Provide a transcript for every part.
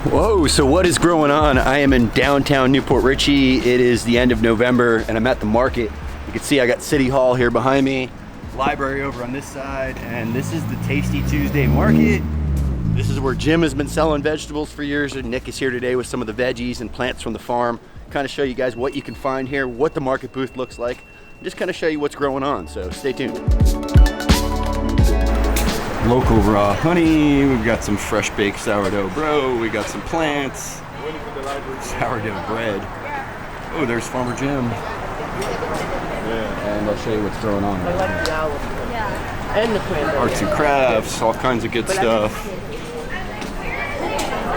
Whoa, so what is growing on? I am in downtown Port Richey. It is the end of November and I'm at the market. You can see I got City Hall here behind me, library over on this side, and this is the Tasty Tuesday market. This is where Jim has been selling vegetables for years, and Nick is here today with some of the veggies and plants from the farm. Kind of show you guys what you can find here, what the market booth looks like, and just kind of show you what's growing on, so stay tuned. Local raw honey, we've got some fresh baked sourdough bro, we got some plants, sourdough bread. Oh, there's Farmer Jim. And I'll show you what's growing on right now. And the cranberry. Arts and crafts, all kinds of good stuff.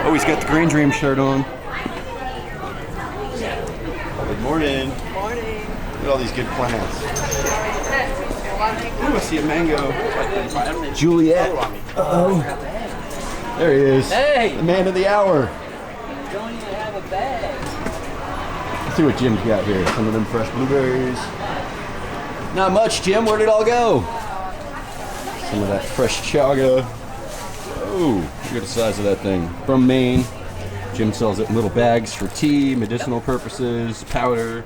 Oh, he's got the Green Dream shirt on. Good morning. Good morning. Look at all these good plants. Ooh, I see a mango. Juliet. Uh-oh. There he is. Hey! The man of the hour. You don't even have a bag. Let's see what Jim's got here. Some of them fresh blueberries. Not much, Jim. Where'd it all go? Some of that fresh chaga. Oh, look at the size of that thing. From Maine. Jim sells it in little bags for tea, medicinal purposes, powder.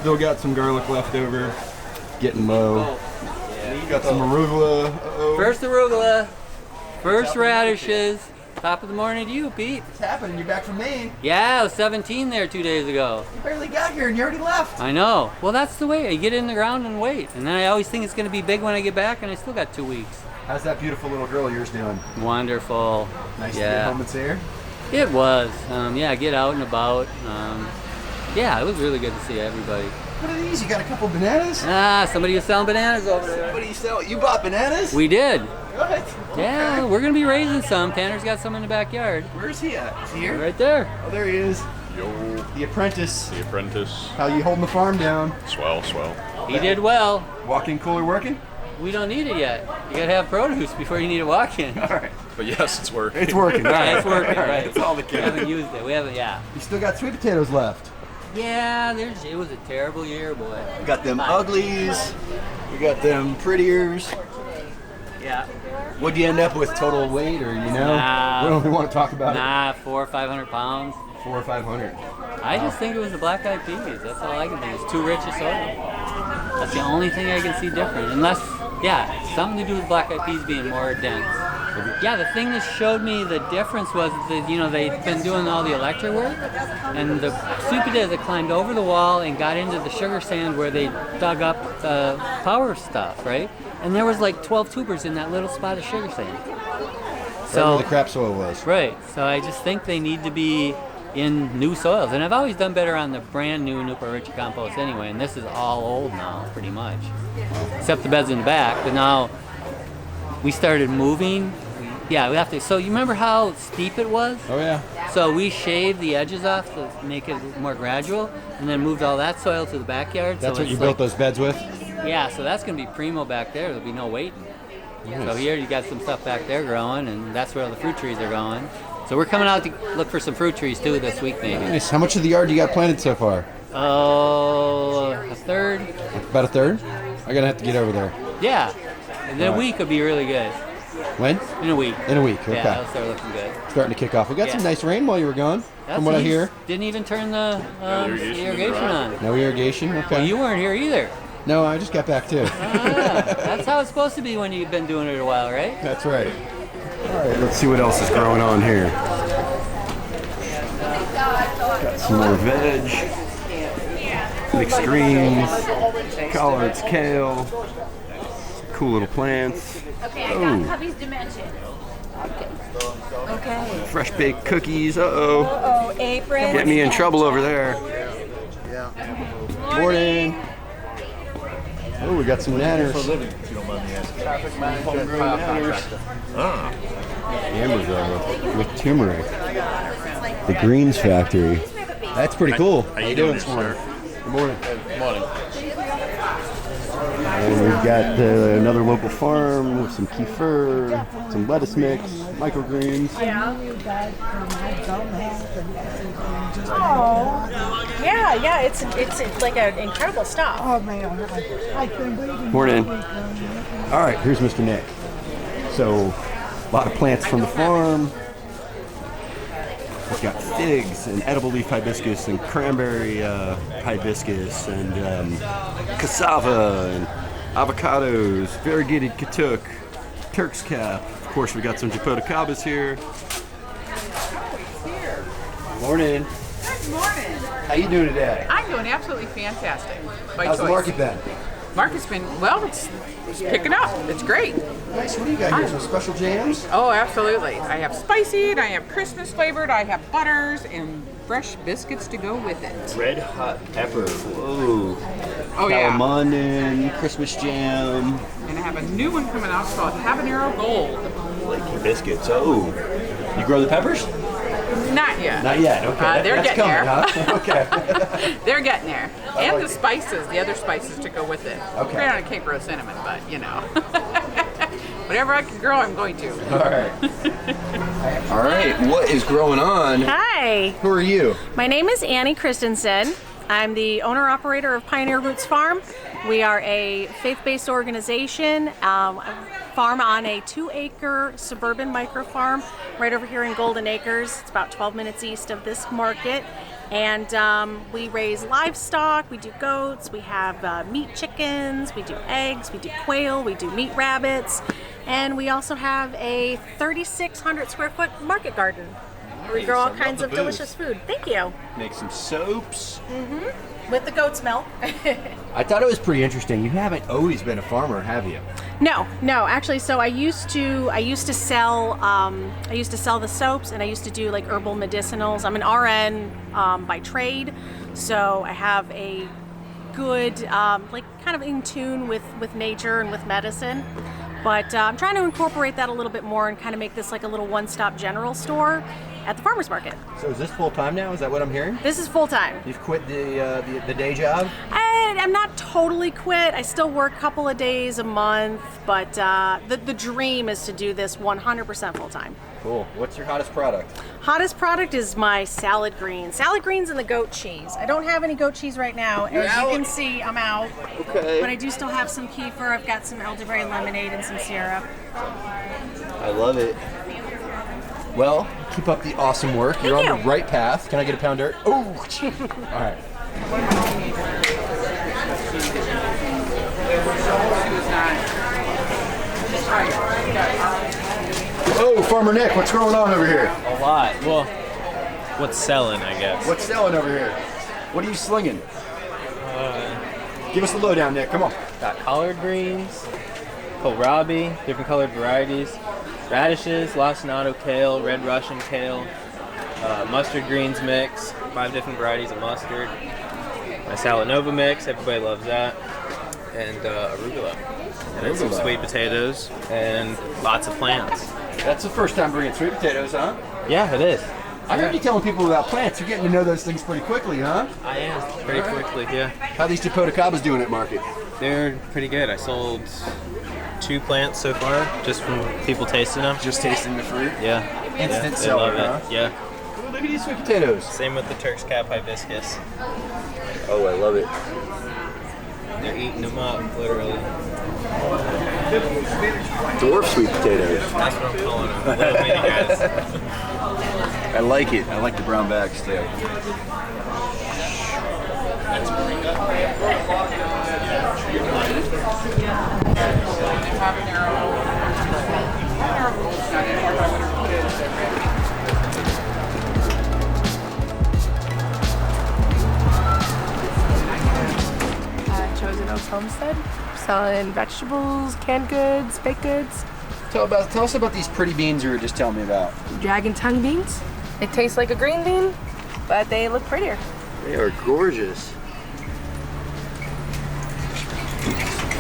Still got some garlic left over. Getting low. Got some arugula. Uh-oh. First arugula, first radishes. Top of the morning to you, Pete. What's happening? You're back from Maine. Yeah, I was 17 there 2 days ago. You barely got here and you already left. I know. Well, that's the way. I get in the ground and wait. And then I always think it's going to be big when I get back, and I still got 2 weeks. How's that beautiful little girl of yours doing? Wonderful. Nice to get home and see her? It was. Yeah, get out and about. Yeah, it was really good to see everybody. What are these? You got a couple bananas? Ah, somebody was selling bananas over there. What do you sell? You bought bananas? We did. What? Yeah, Okay. we're going to be raising some. Tanner's got some in the backyard. Where's he at? Is he here? Right there. Oh, there he is. Yo, The apprentice. the apprentice. How you holding the farm down? Swell, swell. He did well. Walk-in cooler working? We don't need it yet. You gotta have produce before you need a walk-in. All right. But yes, it's working. It's working. Yeah, it's working, All right. That's all that We haven't counts. used it. We haven't, yeah. You still got sweet potatoes left. Yeah, it was a terrible year, boy. We got them uglies. We got them prettiers. Yeah. What'd you end up with total weight, or you know? Nah. We don't even want to talk about Nah, 400 or 500 pounds. it. 400 or 500. I just think it was the black-eyed peas. That's all I can think. It's too rich a soil. That's the only thing I can see different. Unless, yeah, something to do with black-eyed peas being more dense. Yeah, the thing that showed me the difference was that, you know, they'd been doing all the electric work, and the sweet potatoes had climbed over the wall and got into the sugar sand where they dug up the power stuff, right? And there was like 12 tubers in that little spot of sugar sand. Right So, where the crap soil was. right, so I just think they need to be in new soils. And I've always done better on the brand new Port Richey compost anyway, and this is all old now, pretty much. Except the beds in the back, but now we started moving. Yeah, we have to. So you remember how steep it was? Oh yeah. So we shaved the edges off to make it more gradual, and then moved all that soil to the backyard. That's so what you it's built like, those beds with? Yeah, so that's gonna be primo back there. There'll be no waiting. Nice. So here you got some stuff back there growing, and that's where all the fruit trees are going. So we're coming out to look for some fruit trees too this week, maybe. Nice. How much of the yard you got planted so far? Oh, a third. About a third? I'm gonna have to get over there. Yeah, and then a week would be really good. When? In a week. In a week. Okay. Yeah, that'll start looking good. Starting to kick off. We got some Yeah. nice rain while you were gone, from what I hear. Didn't even turn the irrigation irrigation dry. on. No irrigation. Okay. Well, you weren't here either. No, I just got back too. That's how it's supposed to be when you've been doing it a while, right? That's right. All right, let's see what else is growing on here. Got some more veg, mixed greens, collards, kale, cool little plants. Okay, I got Oh, hubby's dimension. Okay. fresh baked cookies. Uh-oh. Oh, apron. Get me in trouble over there. Morning. Oh, we got some nanners. Homegrown nanners. Ambergris with turmeric. The Greens Factory. That's pretty cool. How you doing this morning? Good morning. Good morning. And we've got another local farm with some kefir, some lettuce mix, microgreens. Oh, yeah, it's like an incredible stuff. Oh man, I've been waiting. Morning. All right, here's Mr. Nick. So, a lot of plants from the farm. We've got figs and edible leaf hibiscus and cranberry hibiscus and cassava and avocados, variegated katuk, Turk's cap. Of course, we got some japoticabas here. Morning. Good morning. How you doing today? I'm doing absolutely fantastic. By How's choice. the market been? Market's been, well, it's picking up. It's great. Nice. What do you got here? Some special jams? Oh, absolutely. I have spicy, and I have Christmas flavored, I have butters, and fresh biscuits to go with it. Red hot pepper. Whoa. Oh, yeah. Calamondin, Christmas jam. And I have a new one coming out called Habanero Gold. Flaky biscuits. Oh. You grow the peppers? Not yet. Not yet. Okay. They're That's getting coming, there. Huh? Okay. They're getting there. And like the it. spices, the other spices to go with it. Okay. Great on a cake roast cinnamon, but you know. Whatever I can grow, I'm going to. All right. All right. What is growing on? Hi, Who are you? my name is Annie Christensen. I'm the owner-operator of Pioneer Roots Farm. We are a faith-based organization, farm on a 2-acre suburban micro-farm right over here in Golden Acres. It's about 12 minutes east of this market. And we raise livestock, we do goats, we have meat chickens, we do eggs, we do quail, we do meat rabbits, and we also have a 3,600 square foot market garden where we grow all kinds of delicious food. Thank you. Make some soaps. With the goat's milk. I thought it was pretty interesting. You haven't always been a farmer, have you? No, actually, so I used to sell the soaps, and I used to do like herbal medicinals. I'm an RN by trade, so I have a good like kind of in tune with nature and with medicine. But I'm trying to incorporate that a little bit more and kind of make this like a little one-stop general store at the farmers market. So is this full time now? Is that what I'm hearing? This is full time. You've quit the day job? I'm not totally quit. I still work a couple of days a month, but the dream is to do this 100% full time. Cool. What's your hottest product? Hottest product is my salad greens. Salad greens and the goat cheese. I don't have any goat cheese right now. As you can see, I'm out. Okay. But I do still have some kefir. I've got some elderberry lemonade and some syrup. I love it. Well, keep up the awesome work. You're Thank on you. the right path. Can I get a pound dirt? Oh! All right. Oh, Farmer Nick, what's going on over here? A lot. Well, what's selling, I guess. What's selling over here? What are you slinging? Give us the lowdown, Nick. Come on. Got collard greens, kohlrabi, different colored varieties, radishes, lacinato kale, red Russian kale, mustard greens mix, 5 different varieties of mustard, my salad nova mix, everybody loves that, and arugula. And then some Arugula. sweet potatoes and lots of plants. That's the first time bringing sweet potatoes, huh? Yeah, it is. I heard you telling people about plants. You're getting to know those things pretty quickly, huh? I am. Pretty quickly, yeah. How are these japoticabas doing at market? They're pretty good. I sold 2 plants so far, just from people tasting them. Just tasting the fruit? Yeah. Instant They seller, love it. huh? Yeah. Ooh, look at these sweet potatoes. Same with the Turk's cap hibiscus. Oh, I love it. They're eating them up, literally. Dwarf sweet potatoes. That's what I'm calling them. Little mini guys. I like it. I like the brown bags too. Chosen Oaks Homestead, selling vegetables, canned goods, baked goods. Tell us about these pretty beans you were just telling me about. Dragon tongue beans. They taste like a green bean, but they look prettier. They are gorgeous.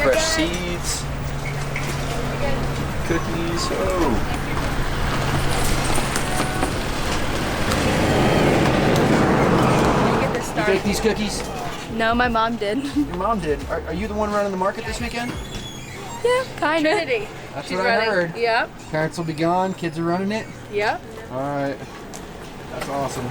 Fresh seeds. Cookies. Oh. bake these cookies? No, my mom did. Your mom did. Are you the one running the market this weekend? Yeah, kind of. Trinity. That's She's what I running. heard. Yep. Parents will be gone, kids are running it. Yep. All right. That's awesome.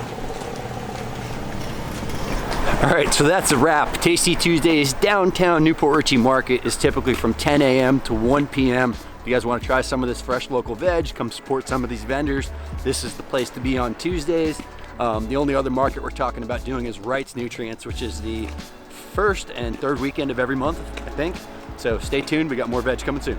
All right, so that's a wrap. Tasty Tuesdays downtown Newport Richey Market is typically from 10 a.m. to 1 p.m. If you guys want to try some of this fresh local veg, come support some of these vendors. This is the place to be on Tuesdays. The only other market we're talking about doing is Wright's Nutrients, which is the first and third weekend of every month, I think. So stay tuned, we got more veg coming soon.